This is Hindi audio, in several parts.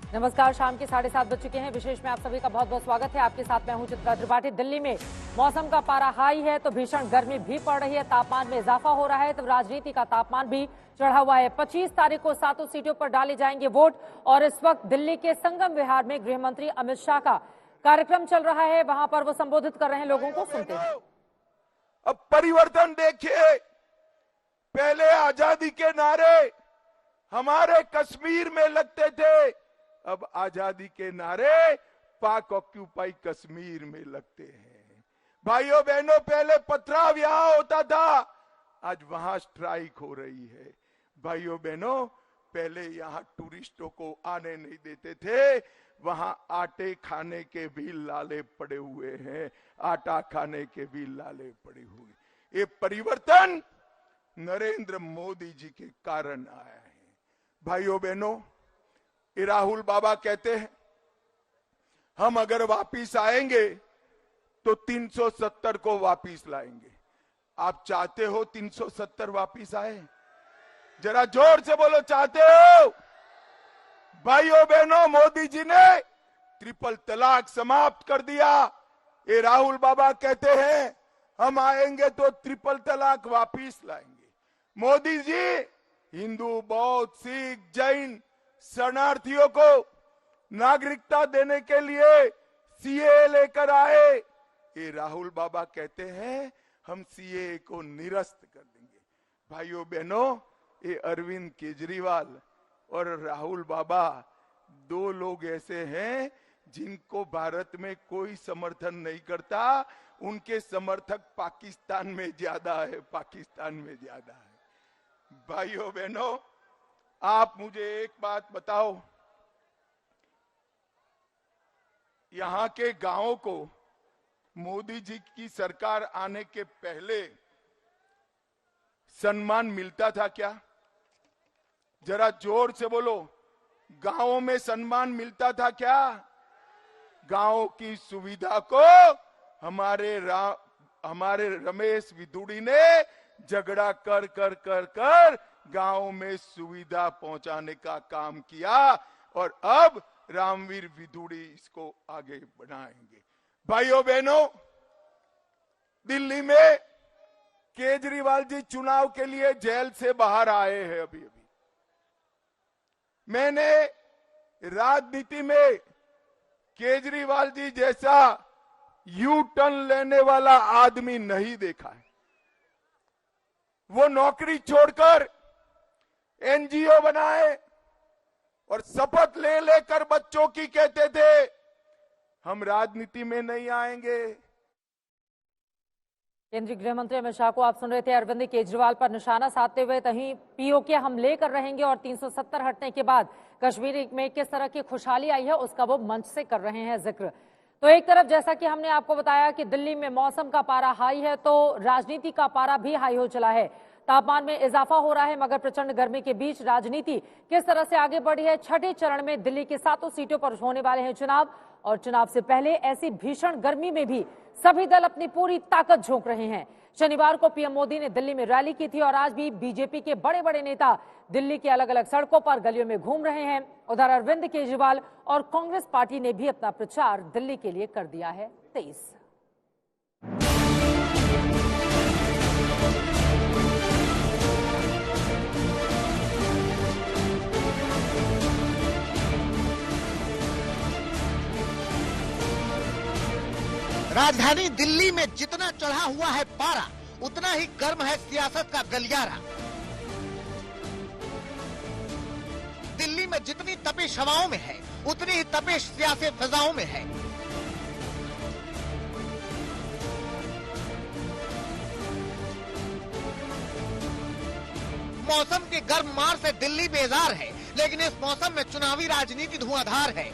नमस्कार, शाम के 7:30 बज चुके हैं। विशेष में आप सभी का बहुत बहुत स्वागत है। आपके साथ मैं हूं चित्रा त्रिपाठी। दिल्ली में मौसम का पारा हाई है तो भीषण गर्मी भी पड़ रही है, तापमान में इजाफा हो रहा है तो राजनीति का तापमान भी चढ़ा हुआ है। 25 तारीख को 7 सीटों पर डाले जाएंगे वोट और इस वक्त दिल्ली के संगम विहार में गृह मंत्री अमित शाह का कार्यक्रम चल रहा है। वहां पर वो संबोधित कर रहे हैं लोगों को, सुनते हैं। अब परिवर्तन देखिए, पहले आजादी के नारे हमारे कश्मीर में लगते थे, अब आजादी के नारे पाक ऑक्यूपाई कश्मीर में लगते हैं। भाइयों बहनों, पहले पथराव यहां होता था, आज वहां स्ट्राइक हो रही है। भाइयों बहनों, पहले यहां टूरिस्टों को आने नहीं देते थे, वहां आटे खाने के भी लाले पड़े हुए हैं, आटा खाने के भी लाले पड़े हुए। ये परिवर्तन नरेंद्र मोदी जी के कारण आया है। भाइयों बहनों, राहुल बाबा कहते हैं हम अगर वापिस आएंगे तो 370 को वापिस लाएंगे। आप चाहते हो 370 वापिस आए? जरा जोर से बोलो, चाहते हो? भाइयों बहनों, मोदी जी ने ट्रिपल तलाक समाप्त कर दिया। ये राहुल बाबा कहते हैं हम आएंगे तो ट्रिपल तलाक वापिस लाएंगे। मोदी जी हिंदू, बौद्ध, सिख, जैन शरणार्थियों को नागरिकता देने के लिए सीए लेकर आए। ये राहुल बाबा कहते हैं हम सीए को निरस्त कर देंगे। भाइयों बहनों, ये अरविंद केजरीवाल और राहुल बाबा दो लोग ऐसे हैं जिनको भारत में कोई समर्थन नहीं करता। उनके समर्थक पाकिस्तान में ज्यादा है, पाकिस्तान में ज्यादा है। भाइयों बहनों, आप मुझे एक बात बताओ, यहां के गांवों को मोदी जी की सरकार आने के पहले सम्मान मिलता था क्या? जरा जोर से बोलो, गांवों में सम्मान मिलता था क्या? गांवों की सुविधा को हमारे रमेश विदुड़ी ने झगड़ा कर कर कर कर गांव में सुविधा पहुंचाने का काम किया और अब रामवीर विदुड़ी इसको आगे बढ़ाएंगे। भाइयों बहनों, दिल्ली में केजरीवाल जी चुनाव के लिए जेल से बाहर आए हैं अभी अभी। मैंने राजनीति में केजरीवाल जी जैसा यू टर्न लेने वाला आदमी नहीं देखा है। वो नौकरी छोड़कर एनजीओ बनाए और शपथ ले लेकर बच्चों की कहते थे हम राजनीति में नहीं आएंगे। केंद्रीय गृह मंत्री अमित शाह को आप सुन रहे थे। अरविंद केजरीवाल पर निशाना साधते हुए कहीं पीओके हम लेकर रहेंगे और 370 हटने के बाद कश्मीर में किस तरह की खुशहाली आई है उसका वो मंच से कर रहे हैं जिक्र। तो एक तरफ जैसा कि हमने आपको बताया कि दिल्ली में मौसम का पारा हाई है तो राजनीति का पारा भी हाई हो चला है। तापमान में इजाफा हो रहा है, मगर प्रचंड गर्मी के बीच राजनीति किस तरह से आगे बढ़ी है। छठे चरण में दिल्ली के 7 सीटों पर होने वाले हैं चुनाव और चुनाव से पहले ऐसी भीषण गर्मी में भी सभी दल अपनी पूरी ताकत झोंक रहे हैं। शनिवार को पीएम मोदी ने दिल्ली में रैली की थी और आज भी बीजेपी के बड़े बड़े नेता दिल्ली के अलग अलग सड़कों पर गलियों में घूम रहे हैं। उधर अरविंद केजरीवाल और कांग्रेस पार्टी ने भी अपना प्रचार दिल्ली के लिए कर दिया है तेज। राजधानी दिल्ली में जितना चढ़ा हुआ है पारा, उतना ही गर्म है सियासत का गलियारा। दिल्ली में जितनी तपिश हवाओं में है, उतनी ही तपिश सियासी फिजाओं में है। मौसम के गर्म मार से दिल्ली बेजार है, लेकिन इस मौसम में चुनावी राजनीति धुआंधार है।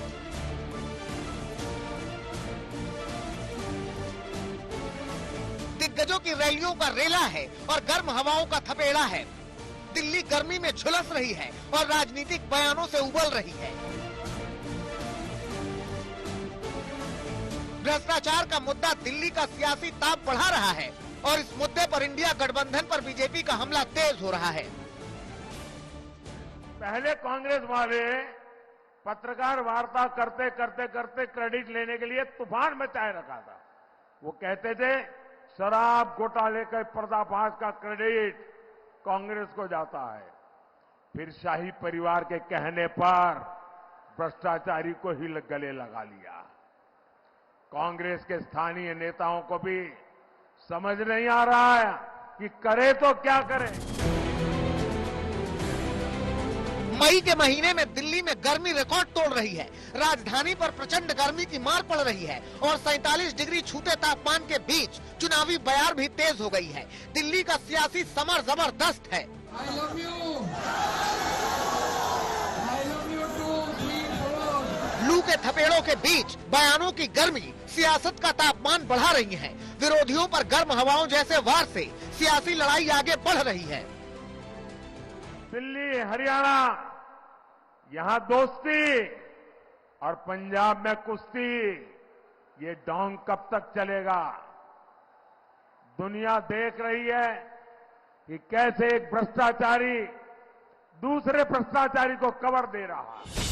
दिग्गजों की रैलियों का रेला है और गर्म हवाओं का थपेड़ा है। दिल्ली गर्मी में झुलस रही है और राजनीतिक बयानों से उबल रही है। भ्रष्टाचार का मुद्दा दिल्ली का सियासी ताप बढ़ा रहा है और इस मुद्दे पर इंडिया गठबंधन पर बीजेपी का हमला तेज हो रहा है। पहले कांग्रेस वाले पत्रकार वार्ता करते करते करते क्रेडिट लेने के लिए तूफान मचाए रखा था। वो कहते थे शराब घोटाले के पर्दाफाश का क्रेडिट कांग्रेस को जाता है। फिर शाही परिवार के कहने पर भ्रष्टाचारी को ही गले लगा लिया। कांग्रेस के स्थानीय नेताओं को भी समझ नहीं आ रहा है कि करे तो क्या करें। मई के महीने में दिल्ली में गर्मी रिकॉर्ड तोड़ रही है। राजधानी पर प्रचंड गर्मी की मार पड़ रही है और 47 डिग्री छूते तापमान के बीच चुनावी बयार भी तेज हो गई है। दिल्ली का सियासी समर जबरदस्त है। I love you. I love you too. 3, 4. लू के थपेड़ों के बीच बयानों की गर्मी सियासत का तापमान बढ़ा रही है। विरोधियों पर गर्म हवाओं जैसे वार से सियासी लड़ाई आगे बढ़ रही है। दिल्ली, हरियाणा, यहाँ दोस्ती और पंजाब में कुश्ती, ये डोंग कब तक चलेगा? दुनिया देख रही है कि कैसे एक भ्रष्टाचारी दूसरे भ्रष्टाचारी को कवर दे रहा है।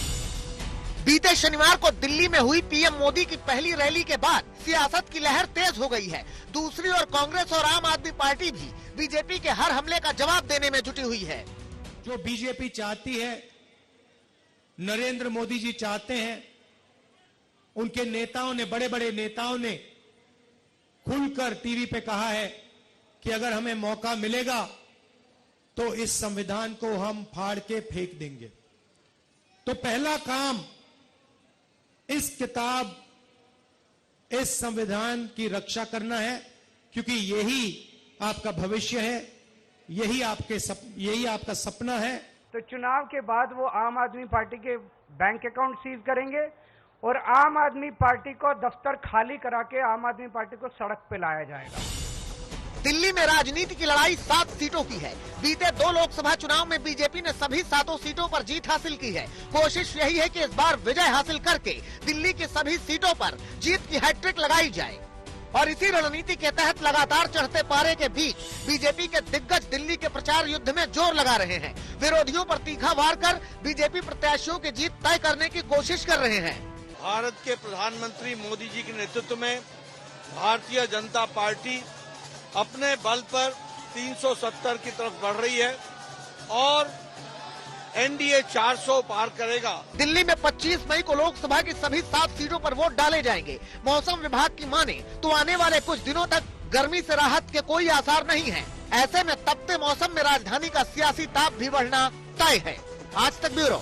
बीते शनिवार को दिल्ली में हुई पीएम मोदी की पहली रैली के बाद सियासत की लहर तेज हो गई है। दूसरी ओर कांग्रेस और आम आदमी पार्टी भी बीजेपी के हर हमले का जवाब देने में जुटी हुई है। जो बीजेपी चाहती है, नरेंद्र मोदी जी चाहते हैं, उनके नेताओं ने, बड़े बड़े नेताओं ने खुलकर टीवी पे कहा है कि अगर हमें मौका मिलेगा तो इस संविधान को हम फाड़ के फेंक देंगे। तो पहला काम इस किताब, इस संविधान की रक्षा करना है, क्योंकि यही आपका भविष्य है, यही आपका सपना है। तो चुनाव के बाद वो आम आदमी पार्टी के बैंक अकाउंट सीज करेंगे और आम आदमी पार्टी को दफ्तर खाली करा के आम आदमी पार्टी को सड़क पे लाया जाएगा। दिल्ली में राजनीति की लड़ाई 7 सीटों की है। बीते 2 लोकसभा चुनाव में बीजेपी ने सभी 7 सीटों पर जीत हासिल की है। कोशिश यही है कि इस बार विजय हासिल करके दिल्ली की सभी सीटों पर जीत की हैट्रिक लगाई जाए। और इसी रणनीति के तहत लगातार चढ़ते पारे के बीच बीजेपी के दिग्गज दिल्ली के प्रचार युद्ध में जोर लगा रहे हैं। विरोधियों पर तीखा वार कर बीजेपी प्रत्याशियों की जीत तय करने की कोशिश कर रहे हैं। भारत के प्रधानमंत्री मोदी जी के नेतृत्व में भारतीय जनता पार्टी अपने बल पर 370 की तरफ बढ़ रही है और एनडीए 400 पार करेगा। दिल्ली में 25 मई को लोकसभा की सभी 7 सीटों पर वोट डाले जाएंगे। मौसम विभाग की माने तो आने वाले कुछ दिनों तक गर्मी से राहत के कोई आसार नहीं है। ऐसे में तपते मौसम में राजधानी का सियासी ताप भी बढ़ना तय है। आज तक ब्यूरो।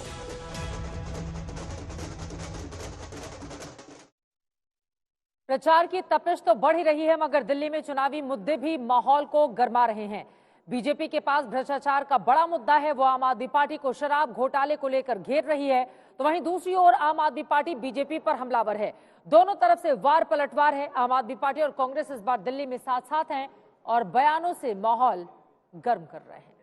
प्रचार की तपिश तो बढ़ ही रही है, मगर दिल्ली में चुनावी मुद्दे भी माहौल को गरमा रहे हैं। बीजेपी के पास भ्रष्टाचार का बड़ा मुद्दा है, वो आम आदमी पार्टी को शराब घोटाले को लेकर घेर रही है, तो वहीं दूसरी ओर आम आदमी पार्टी बीजेपी पर हमलावर है। दोनों तरफ से वार पलटवार है। आम आदमी पार्टी और कांग्रेस इस बार दिल्ली में साथ साथ हैं और बयानों से माहौल गर्म कर रहे हैं।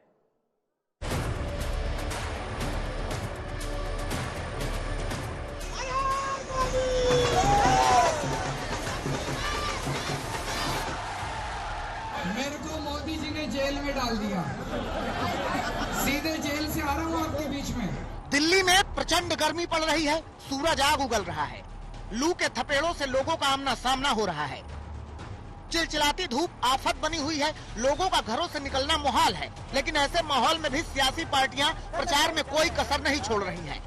मेरे को मोदी जी ने जेल में डाल दिया, सीधे जेल से आ रहा हूँ आपके बीच में। दिल्ली में प्रचंड गर्मी पड़ रही है। सूरज आग उगल रहा है। लू के थपेड़ों से लोगों का आमना सामना हो रहा है। चिलचिलाती धूप आफत बनी हुई है। लोगों का घरों से निकलना मुहाल है। लेकिन ऐसे माहौल में भी सियासी पार्टियां प्रचार में कोई कसर नहीं छोड़ रही हैं।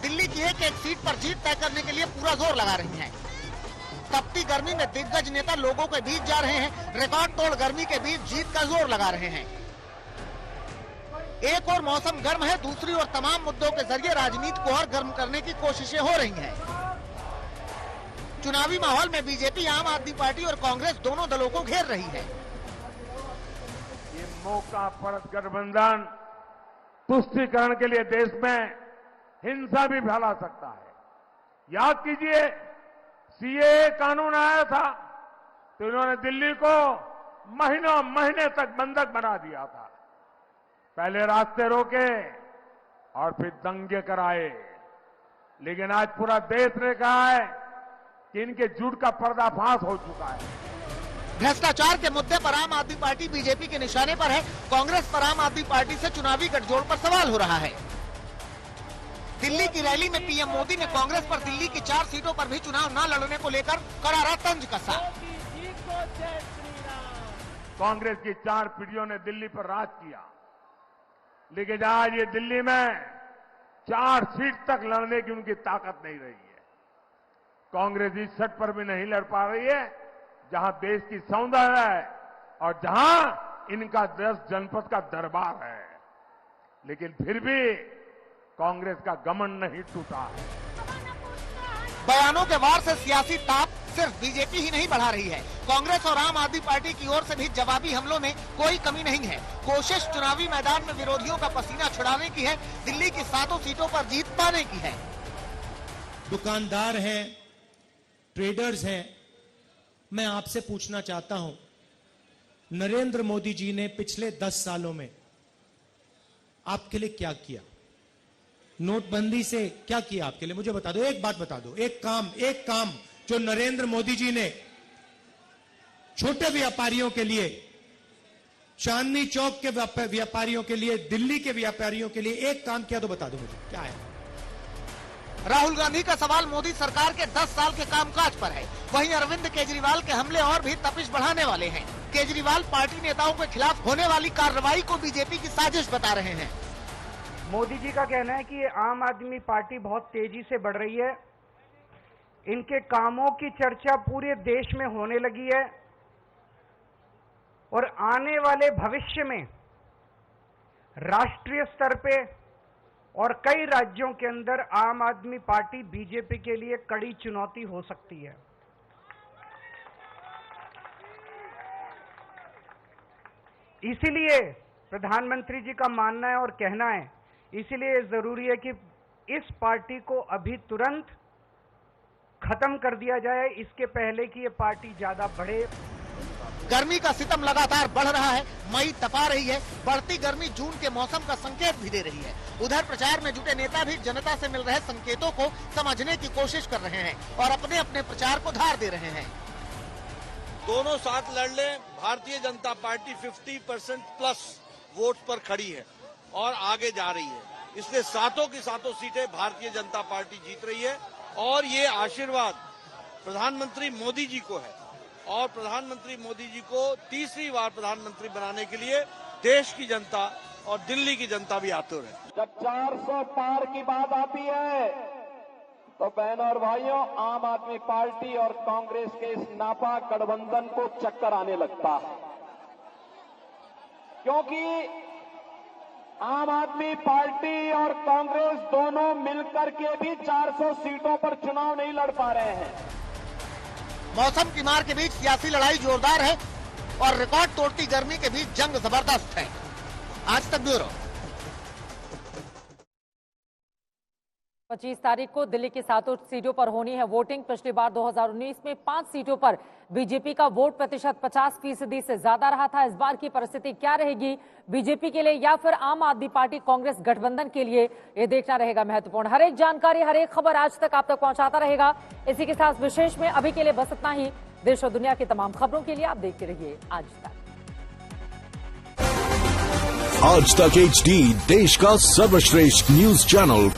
दिल्ली की एक सीट पर जीत तय करने के लिए पूरा जोर लगा रही हैं। तपती गर्मी में दिग्गज नेता लोगों के बीच जा रहे हैं। रिकॉर्ड तोड़ गर्मी के बीच जीत का जोर लगा रहे हैं। एक और मौसम गर्म है, दूसरी ओर तमाम मुद्दों के जरिए राजनीति को और गर्म करने की कोशिशें हो रही हैं। चुनावी माहौल में बीजेपी, आम आदमी पार्टी और कांग्रेस दोनों दलों को घेर रही है। ये मौका परत गठबंधन तुष्टीकरण के लिए देश में हिंसा भी फैला सकता है। याद कीजिए, सीएए कानून आया था तो इन्होंने दिल्ली को महीने तक बंधक बना दिया था। पहले रास्ते रोके और फिर दंगे कराए, लेकिन आज पूरा देश ने कहा है कि इनके झूठ का पर्दाफाश हो चुका है। भ्रष्टाचार के मुद्दे पर आम आदमी पार्टी बीजेपी के निशाने पर है। कांग्रेस पर आम आदमी पार्टी से चुनावी गठजोड़ पर सवाल हो रहा है। दिल्ली की रैली में पीएम मोदी ने कांग्रेस पर दिल्ली की 4 सीटों पर भी चुनाव न लड़ने को लेकर करारा तंज कसा। कांग्रेस की 4 पीढ़ियों ने दिल्ली पर राज किया, लेकिन आज ये दिल्ली में 4 सीट तक लड़ने की उनकी ताकत नहीं रही है। कांग्रेस इस सीट पर भी नहीं लड़ पा रही है जहां देश की सौंदर्य है और जहां इनका 10 जनपद का दरबार है, लेकिन फिर भी कांग्रेस का घमंड नहीं टूटा। बयानों के वार से सियासी ताप सिर्फ बीजेपी ही नहीं बढ़ा रही है, कांग्रेस और आम आदमी पार्टी की ओर से भी जवाबी हमलों में कोई कमी नहीं है। कोशिश चुनावी मैदान में विरोधियों का पसीना छुड़ाने की है, दिल्ली की 7 सीटों पर जीत पाने की है। दुकानदार हैं, ट्रेडर्स हैं, मैं आपसे पूछना चाहता हूं, नरेंद्र मोदी जी ने पिछले 10 सालों में आपके लिए क्या किया? नोटबंदी से क्या किया आपके लिए? मुझे बता दो, एक बात बता दो, एक काम जो नरेंद्र मोदी जी ने छोटे व्यापारियों के लिए, चांदनी चौक के व्यापारियों के लिए, दिल्ली के व्यापारियों के लिए एक काम किया तो बता दो मुझे, क्या है? राहुल गांधी का सवाल मोदी सरकार के 10 साल के कामकाज पर है। वहीं अरविंद केजरीवाल के हमले और भी तपिश बढ़ाने वाले हैं। केजरीवाल पार्टी नेताओं के खिलाफ होने वाली कार्रवाई को बीजेपी की साजिश बता रहे हैं। मोदी जी का कहना है कि आम आदमी पार्टी बहुत तेजी से बढ़ रही है, इनके कामों की चर्चा पूरे देश में होने लगी है और आने वाले भविष्य में राष्ट्रीय स्तर पे और कई राज्यों के अंदर आम आदमी पार्टी बीजेपी के लिए कड़ी चुनौती हो सकती है। इसीलिए प्रधानमंत्री जी का मानना है और कहना है, इसीलिए जरूरी है कि इस पार्टी को अभी तुरंत खत्म कर दिया जाए, इसके पहले कि ये पार्टी ज्यादा बढ़े। गर्मी का सितम लगातार बढ़ रहा है, मई तपा रही है, बढ़ती गर्मी जून के मौसम का संकेत भी दे रही है। उधर प्रचार में जुटे नेता भी जनता से मिल रहे संकेतों को समझने की कोशिश कर रहे हैं और अपने अपने प्रचार को धार दे रहे हैं। दोनों साथ लड़ ले, Bharatiya Janata party 50% plus vote पर खड़ी है और आगे जा रही है, इसलिए 7 की 7 सीटें भारतीय जनता पार्टी जीत रही है और ये आशीर्वाद प्रधानमंत्री मोदी जी को है और प्रधानमंत्री मोदी जी को तीसरी बार प्रधानमंत्री बनाने के लिए देश की जनता और दिल्ली की जनता भी आतुर है। जब 400 पार की बात आती है तो बहनों और भाइयों, आम आदमी पार्टी और कांग्रेस के इस नापाक गठबंधन को चक्कर आने लगता है, क्योंकि आम आदमी पार्टी और कांग्रेस दोनों मिलकर के भी 400 सीटों पर चुनाव नहीं लड़ पा रहे हैं। मौसम की मार के बीच सियासी लड़ाई जोरदार है और रिकॉर्ड तोड़ती गर्मी के बीच जंग जबरदस्त है। आज तक ब्यूरो। 25 तारीख को दिल्ली की 7 सीटों पर होनी है वोटिंग। पिछली बार 2019 में 5 सीटों पर बीजेपी का वोट प्रतिशत 50% से ज्यादा रहा था। इस बार की परिस्थिति क्या रहेगी बीजेपी के लिए या फिर आम आदमी पार्टी कांग्रेस गठबंधन के लिए, ये देखना रहेगा महत्वपूर्ण। हर एक जानकारी, हर एक खबर आज तक आप तक पहुंचाता रहेगा। इसी के साथ विशेष में अभी के लिए बस इतना ही। देश और दुनिया की तमाम खबरों के लिए आप देखते रहिए आज तक। आज तक HD, देश का सर्वश्रेष्ठ न्यूज चैनल।